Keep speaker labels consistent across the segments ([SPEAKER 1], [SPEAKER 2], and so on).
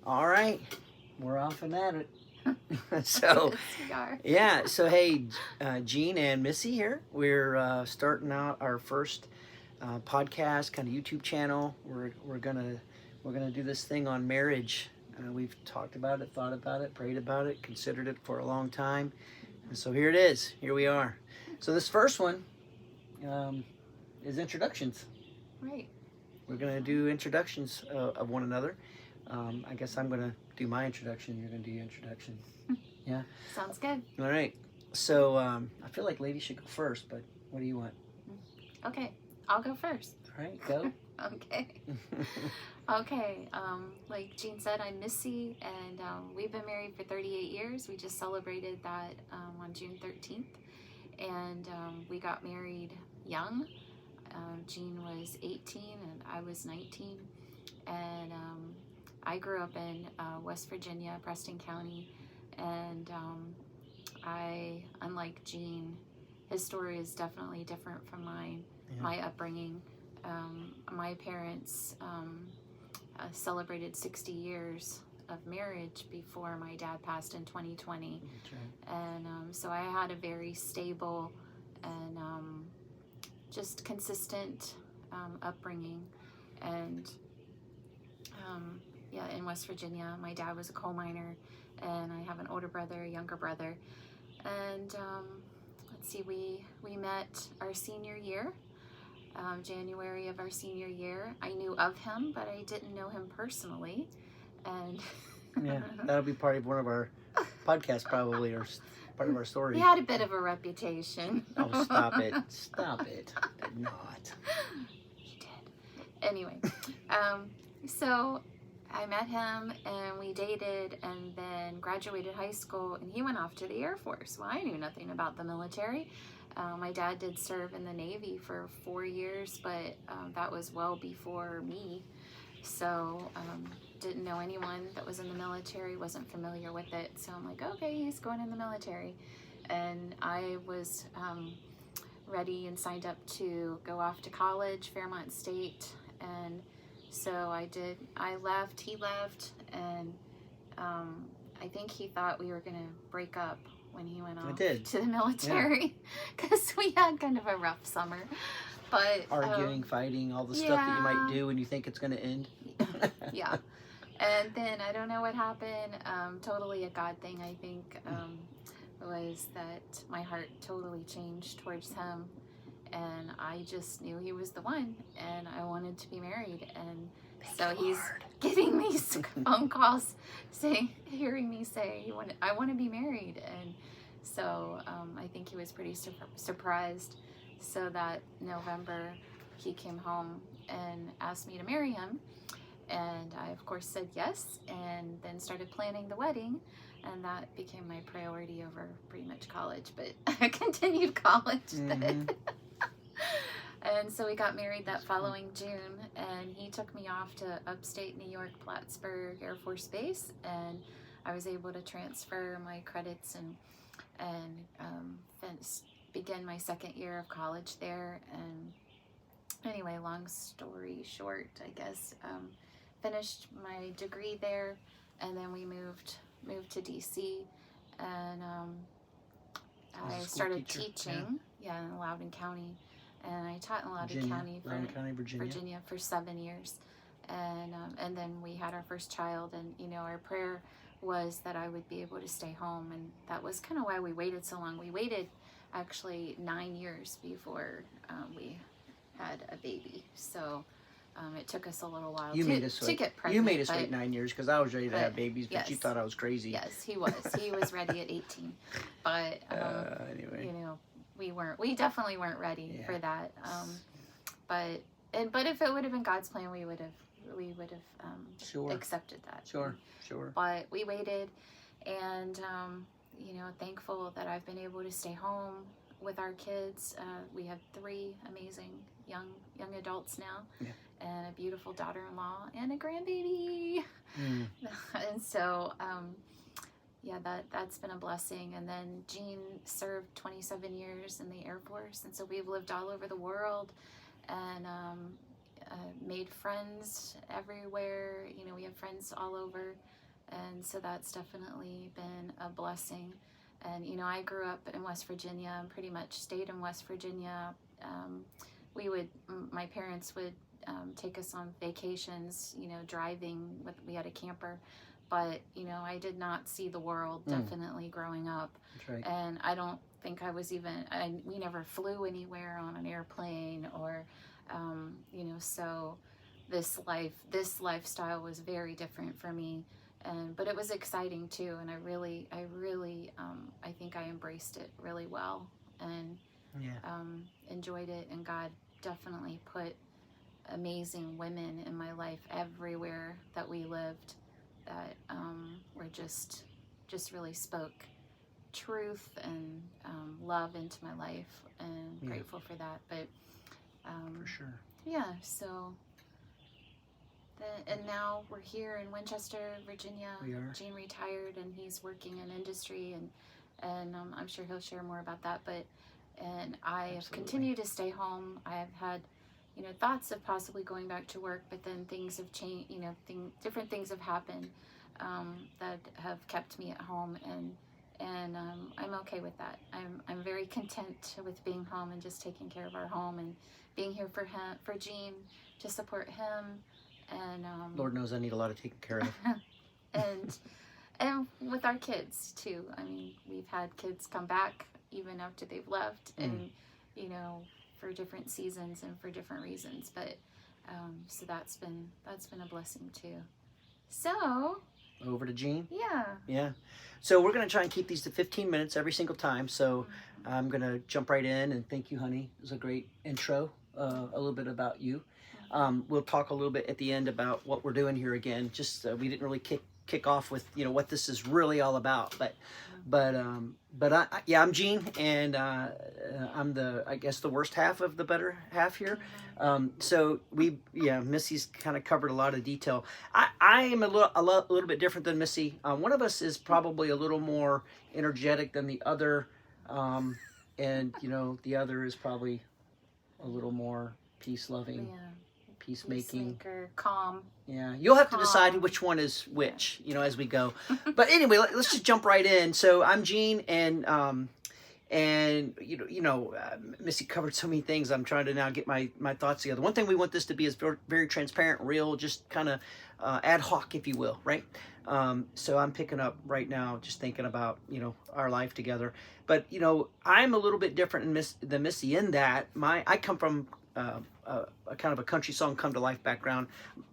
[SPEAKER 1] All right, we're off and at it. So,
[SPEAKER 2] Yes, we are.
[SPEAKER 1] yeah. So, hey, Gene and Missy here. We're starting out our first podcast, kind of YouTube channel. We're gonna do this thing on marriage. We've talked about it, thought about it, prayed about it, considered it for a long time, and so here it is. Here we are. So this first one is introductions.
[SPEAKER 2] Right.
[SPEAKER 1] We're gonna do introductions of one another. I guess I'm gonna do my introduction. You're gonna do your introduction. Yeah.
[SPEAKER 2] Sounds good.
[SPEAKER 1] All right. So I feel like ladies should go first, but what do you want?
[SPEAKER 2] Okay, I'll go first.
[SPEAKER 1] All right, go.
[SPEAKER 2] Okay. Okay. Like Gene said, I'm Missy, and we've been married for 38 years. We just celebrated that on June 13th, and we got married young. Gene was 18 and I was 19, and I grew up in West Virginia, Preston County, and unlike Gene, his story is definitely different from mine.
[SPEAKER 1] Yeah.
[SPEAKER 2] My upbringing, my parents celebrated 60 years of marriage before my dad passed in 2020.
[SPEAKER 1] That's right.
[SPEAKER 2] And so I had a very stable and just consistent upbringing. And yeah, in West Virginia, my dad was a coal miner, and I have an older brother, a younger brother. And let's see, we met our senior year, January of our senior year. I knew of him, but I didn't know him personally. And
[SPEAKER 1] Yeah, that'll be part of one of our podcasts, probably, or part of our story.
[SPEAKER 2] he had a bit of a reputation.
[SPEAKER 1] Oh, stop it! Stop it! Did not.
[SPEAKER 2] He did. Anyway, so I met him and we dated, and then graduated high school, and he went off to the Air Force. Well, I knew nothing about the military. My dad did serve in the Navy for 4 years, but that was well before me. So didn't know anyone that was in the military, wasn't familiar with it. So I'm like, okay, he's going in the military. And I was ready and signed up to go off to college, Fairmont State. And so I did. I left, he left, and I think he thought we were going to break up when he went off to the military, because we had kind of a rough summer. But
[SPEAKER 1] arguing, fighting, all the stuff that you might do when you think it's going to end.
[SPEAKER 2] Yeah. And then I don't know what happened. Totally a God thing, I think, was that my heart totally changed towards him. And I just knew he was the one, and I wanted to be married. And so he's getting these phone calls hearing me say, I want to be married. And so I think he was pretty surprised. So that November, he came home and asked me to marry him. And I, of course, said yes, and then started planning the wedding. And that became my priority over pretty much college, but I continued college then. And so we got married that following June, and he took me off to upstate New York, Plattsburgh Air Force Base, and I was able to transfer my credits and begin my second year of college there. And anyway, long story short, I guess, finished my degree there, and then we moved to DC, and I started teaching in Loudoun County. And I taught in Loudoun County, Virginia, for 7 years. And then we had our first child, and, you know, our prayer was that I would be able to stay home. And that was kind of why we waited so long. We waited actually 9 years before we had a baby. So it took us a little while to get pregnant.
[SPEAKER 1] You made us wait 9 years, because I was ready to have babies, but you thought I was crazy.
[SPEAKER 2] Yes, he was. He was ready at 18. But,
[SPEAKER 1] anyway.
[SPEAKER 2] You know, we definitely weren't ready for that. But if it would have been God's plan, we would have accepted that.
[SPEAKER 1] Sure.
[SPEAKER 2] But we waited, and you know, thankful that I've been able to stay home with our kids. We have 3 amazing young adults now, and a beautiful daughter-in-law and a grandbaby. And so yeah, that's been a blessing. And then Gene served 27 years in the Air Force, and so we've lived all over the world. And made friends everywhere. You know, we have friends all over, and so that's definitely been a blessing. And you know, I grew up in West Virginia and pretty much stayed in West Virginia. My parents would take us on vacations, you know, driving we had a camper, but you know, I did not see the world definitely growing up.
[SPEAKER 1] That's right.
[SPEAKER 2] And I don't think I was we never flew anywhere on an airplane or, you know, so this lifestyle was very different for me. But it was exciting too. And I really, I think I embraced it really well and enjoyed it. And God definitely put amazing women in my life everywhere that we lived that were just really spoke truth and love into my life, and grateful for that. But
[SPEAKER 1] for sure.
[SPEAKER 2] Yeah, so and now we're here in Winchester, Virginia.
[SPEAKER 1] We are.
[SPEAKER 2] Gene retired and he's working in industry, and I'm sure he'll share more about that. And I have continued to stay home. I have had, you know, thoughts of possibly going back to work, but then things have changed. You know, different things have happened that have kept me at home, and I'm okay with that. I'm very content with being home and just taking care of our home and being here for him, for Gene, to support him. And
[SPEAKER 1] Lord knows I need a lot of taking care of.
[SPEAKER 2] and with our kids too. I mean, we've had kids come back even after they've left, and you know, for different seasons and for different reasons. But so that's been a blessing too. So
[SPEAKER 1] over to Gene.
[SPEAKER 2] Yeah.
[SPEAKER 1] So we're gonna try and keep these to 15 minutes every single time. So I'm gonna jump right in, and thank you, honey. It was a great intro. A little bit about you. We'll talk a little bit at the end about what we're doing here again. Just we didn't really kick off with, you know, what this is really all about. But I'm Gene, and I'm I guess the worst half of the better half here. So Missy's kind of covered a lot of detail. I am a little bit different than Missy. One of us is probably a little more energetic than the other, and you know, the other is probably a little more peace-loving.
[SPEAKER 2] Yeah.
[SPEAKER 1] Peacemaking,
[SPEAKER 2] calm.
[SPEAKER 1] Yeah, you'll have to decide which one is which, you know, as we go. But anyway, let's just jump right in. So I'm Gene, and Missy covered so many things. I'm trying to now get my thoughts together. One thing we want this to be is very, very transparent, real, just kind of ad hoc, if you will, right? So I'm picking up right now, just thinking about, you know, our life together. But you know, I'm a little bit different than Missy in that I come from a kind of a country song come to life background.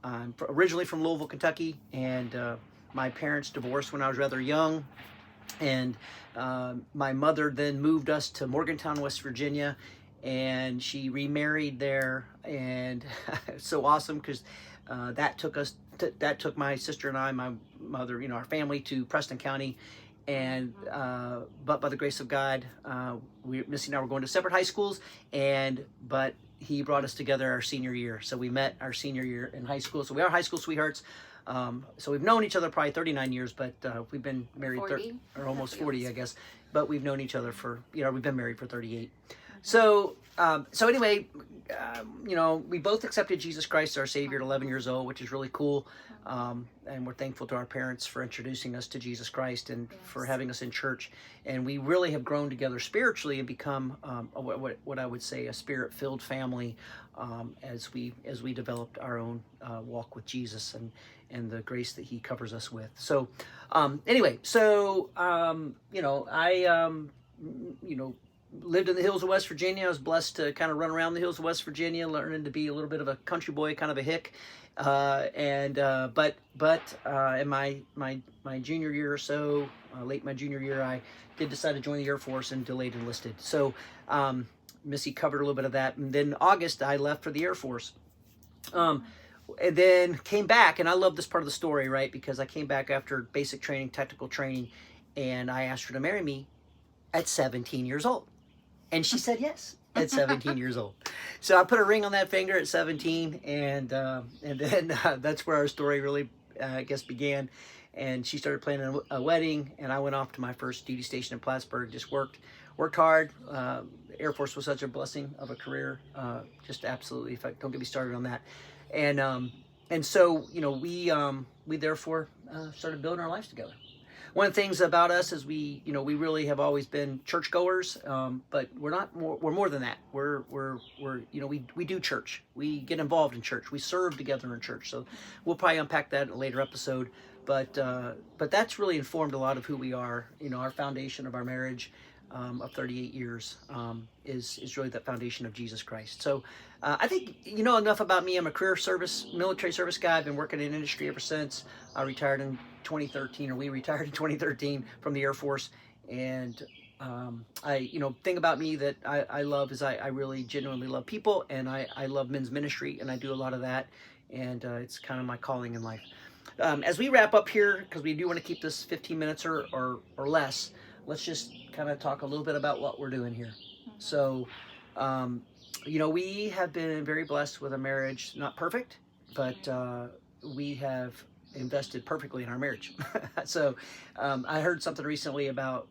[SPEAKER 1] I'm originally from Louisville, Kentucky, and my parents divorced when I was rather young, and my mother then moved us to Morgantown, West Virginia, and she remarried there, and it's so awesome because that took my sister and I, my mother, you know, our family, to Preston County. And but by the grace of God, Missy and I were going to separate high schools, but he brought us together our senior year. So we met our senior year in high school. So we are high school sweethearts. So we've known each other probably 39 years, but we've been married
[SPEAKER 2] 40
[SPEAKER 1] or almost 40, I guess. But we've known each other for, you know, we've been married for 38. So anyway, you know, we both accepted Jesus Christ as our Savior at 11 years old, which is really cool. And we're thankful to our parents for introducing us to Jesus Christ and for having us in church. And we really have grown together spiritually and become what I would say a spirit-filled family as we developed our own walk with Jesus and the grace that He covers us with. So anyway, you know, I lived in the hills of West Virginia. I was blessed to kind of run around the hills of West Virginia, learning to be a little bit of a country boy, kind of a hick. But in my junior year or so, late my junior year, I did decide to join the Air Force and delayed enlisted. So Missy covered a little bit of that. And then August, I left for the Air Force. And then came back, and I love this part of the story, right? Because I came back after basic training, technical training, and I asked her to marry me at 17 years old. And she said yes at 17 years old. So I put a ring on that finger at 17, and then that's where our story really, I guess, began. And she started planning a wedding, and I went off to my first duty station in Plattsburgh, just worked worked hard. Air Force was such a blessing of a career. Just absolutely. In fact, don't get me started on that. And so, you know, we therefore started building our lives together. One of the things about us is we really have always been churchgoers, but we're more than that. We're we do church. We get involved in church. We serve together in church. So we'll probably unpack that in a later episode. But that's really informed a lot of who we are. You know, our foundation of our marriage of 38 years is really the foundation of Jesus Christ. So I think you know enough about me. I'm a military service guy. I've been working in industry ever since I retired in 2013, or we retired in 2013 from the Air Force. And thing about me that I love is I really genuinely love people, and I love men's ministry, and I do a lot of that, and it's kind of my calling in life. As we wrap up here, because we do want to keep this 15 minutes or less, let's just kind of talk a little bit about what we're doing here. So, we have been very blessed with a marriage, not perfect, but we have invested perfectly in our marriage. So, I heard something recently about,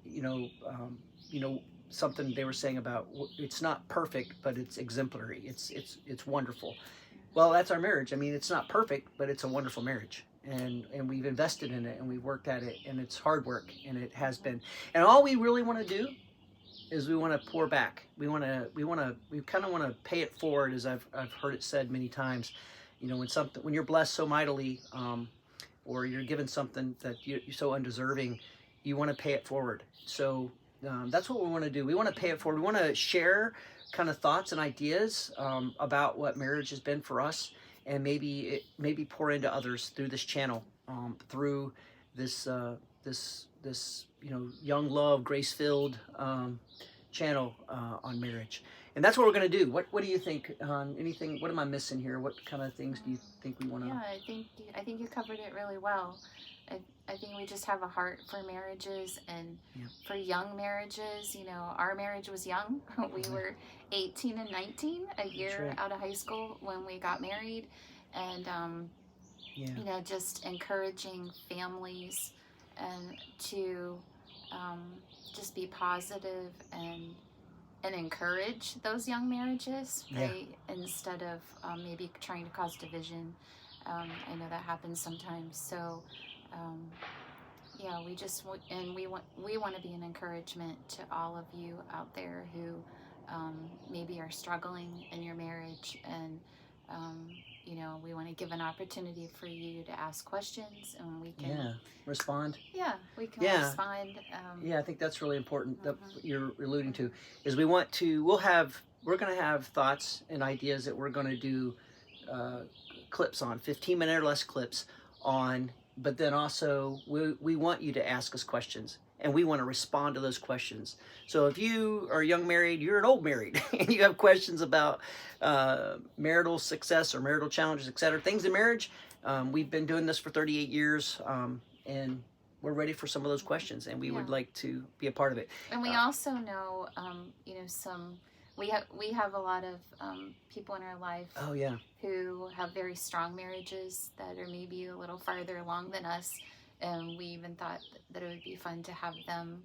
[SPEAKER 1] something they were saying about it's not perfect, but it's exemplary. It's wonderful. Well, that's our marriage. I mean, it's not perfect, but it's a wonderful marriage. And we've invested in it, and we've worked at it, and it's hard work, and it has been. And all we really want to do is we want to pour back. We kind of want to pay it forward, as I've heard it said many times. You know, when you're blessed so mightily, or you're given something that you're so undeserving, you want to pay it forward. So that's what we want to do. We want to pay it forward. We want to share kind of thoughts and ideas about what marriage has been for us, and maybe pour into others through this channel, through this young love, grace-filled channel on marriage. And that's what we're going to do. What do you think on anything? What am I missing here? What kind of things do you think we want to?
[SPEAKER 2] Yeah, I think you covered it really well. I think we just have a heart for marriages, and for young marriages. You know, our marriage was young. We were 18 and 19, a year out of high school when we got married. And, just encouraging families and to just be positive and encourage those young marriages, right? Instead of maybe trying to cause division. I know that happens sometimes. So, we want to be an encouragement to all of you out there who maybe are struggling in your marriage, and we want to give an opportunity for you to ask questions, and we can
[SPEAKER 1] respond.
[SPEAKER 2] We can respond.
[SPEAKER 1] I think that's really important. That you're alluding to is we're going to have thoughts and ideas that we're going to do clips on, 15-minute or less clips on. But then also we want you to ask us questions, and we want to respond to those questions. So if you are young married, you're an old married, and you have questions about marital success or marital challenges, etc., things in marriage, we've been doing this for 38 years, and we're ready for some of those questions, and we would like to be a part of it.
[SPEAKER 2] And we also know, we have a lot of people in our life who have very strong marriages that are maybe a little farther along than us, and we even thought that it would be fun to have them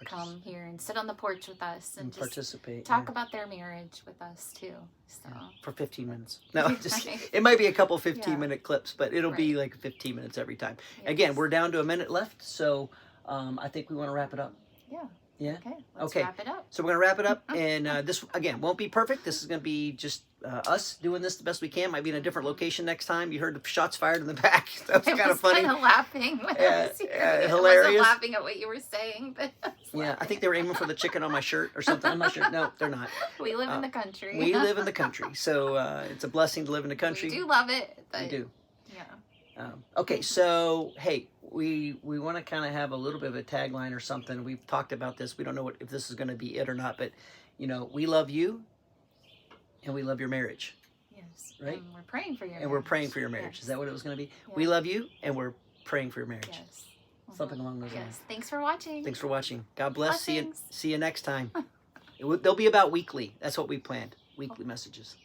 [SPEAKER 2] come here and sit on the porch with us and just
[SPEAKER 1] participate,
[SPEAKER 2] talk about their marriage with us too. So
[SPEAKER 1] for 15 minutes. No, it might be a couple 15-minute clips, but it'll be like 15 minutes every time. Yes. Again, we're down to a minute left, so I think we want to wrap it up.
[SPEAKER 2] Yeah. Okay. Let's wrap it up.
[SPEAKER 1] So we're going to wrap it up. And this, again, won't be perfect. This is going to be just us doing this the best we can. Might be in a different location next time. You heard the shots fired in the back. That was kind of funny.
[SPEAKER 2] I was kind of laughing when I was here.
[SPEAKER 1] Hilarious.
[SPEAKER 2] I wasn't laughing at what you were saying, but
[SPEAKER 1] I think they were aiming for the chicken on my shirt or something. I'm not sure. No, they're not.
[SPEAKER 2] We live in the country.
[SPEAKER 1] We live in the country. So it's a blessing to live in the country.
[SPEAKER 2] We do love it. But
[SPEAKER 1] we do.
[SPEAKER 2] Yeah.
[SPEAKER 1] Okay, so, hey, we want to kind of have a little bit of a tagline or something. We've talked about this. We don't know if this is going to be it or not, but, we love you and we love your marriage.
[SPEAKER 2] Yes.
[SPEAKER 1] Right?
[SPEAKER 2] And we're praying for your marriage.
[SPEAKER 1] And we're praying for your marriage.
[SPEAKER 2] Yes.
[SPEAKER 1] Is that what it was going to be?
[SPEAKER 2] Yeah.
[SPEAKER 1] We love you and we're praying for your marriage.
[SPEAKER 2] Yes.
[SPEAKER 1] Something along those lines.
[SPEAKER 2] Yes. Thanks for watching.
[SPEAKER 1] Thanks for watching. God bless.
[SPEAKER 2] Blessings.
[SPEAKER 1] See you next time. They'll be about weekly. That's what we planned. Weekly messages.